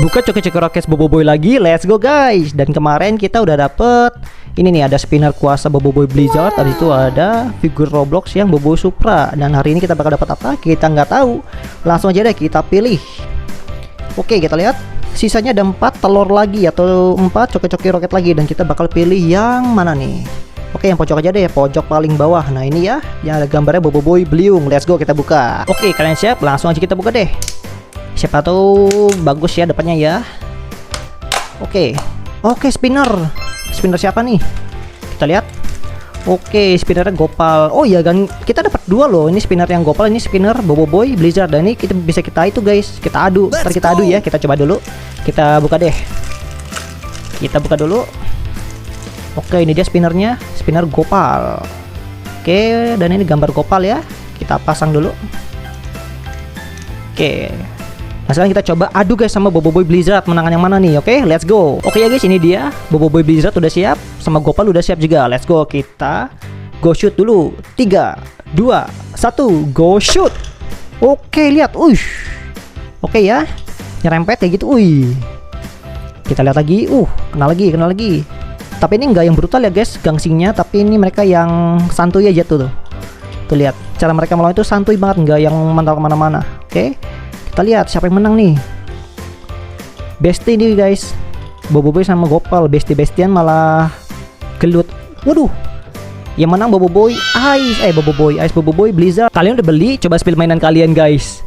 buka coki-coki roket Boboiboy lagi. Let's go guys. Dan kemarin kita udah dapet ini nih, ada spinner kuasa Boboiboy Blizzard. Habis itu ada figur Roblox yang Boboiboy Supra. Dan hari ini kita bakal dapat apa? Kita nggak tahu. Langsung aja deh kita pilih. Oke, kita lihat. Sisanya ada 4 telur lagi atau 4 coki-coki roket lagi. Dan kita bakal pilih yang mana nih? Oke, yang pojok aja deh, pojok paling bawah. Nah ini ya, yang ada gambarnya Boboiboy Bliung. Let's go, kita buka. Oke, kalian siap? Langsung aja kita buka deh. Siapa tahu bagus ya depannya ya. Oke, spinner. Spinner siapa nih? Kita lihat. Oke, spinnernya Gopal. Oh iya kan, kita dapat 2 loh. Ini spinner yang Gopal, ini spinner Boboiboy Blizzard. Dan ini kita bisa kita itu guys, kita adu. Ntar kita adu ya. Kita coba dulu. Kita buka deh. Kita buka dulu. Oke, ini dia spinnernya, spinner Gopal. Oke, dan ini gambar Gopal ya. Kita pasang dulu. Oke. Nah sekarang kita coba adu guys sama Boboiboy Blizzard, menangan yang mana nih? Oke, let's go. Oke ya guys, ini dia Boboiboy Blizzard udah siap, sama Gopal udah siap juga. Let's go, kita go shoot dulu. 3, 2, 1, go shoot. Oke, lihat. Oke ya, nyerempet kayak gitu. Kita lihat lagi. Kena lagi. Tapi ini enggak yang brutal ya guys, gangsingnya. Tapi ini mereka yang santuy aja tuh. Tuh lihat, cara mereka melawan itu santuy banget, enggak yang mental kemana-mana. Oke. Kita lihat siapa yang menang nih. Bestie nih guys, Boboiboy sama Gopal. Bestie-bestian malah gelut. Waduh, yang menang Boboiboy Ice Boboiboy Blizzard. Kalian udah beli? Coba spill mainan kalian guys.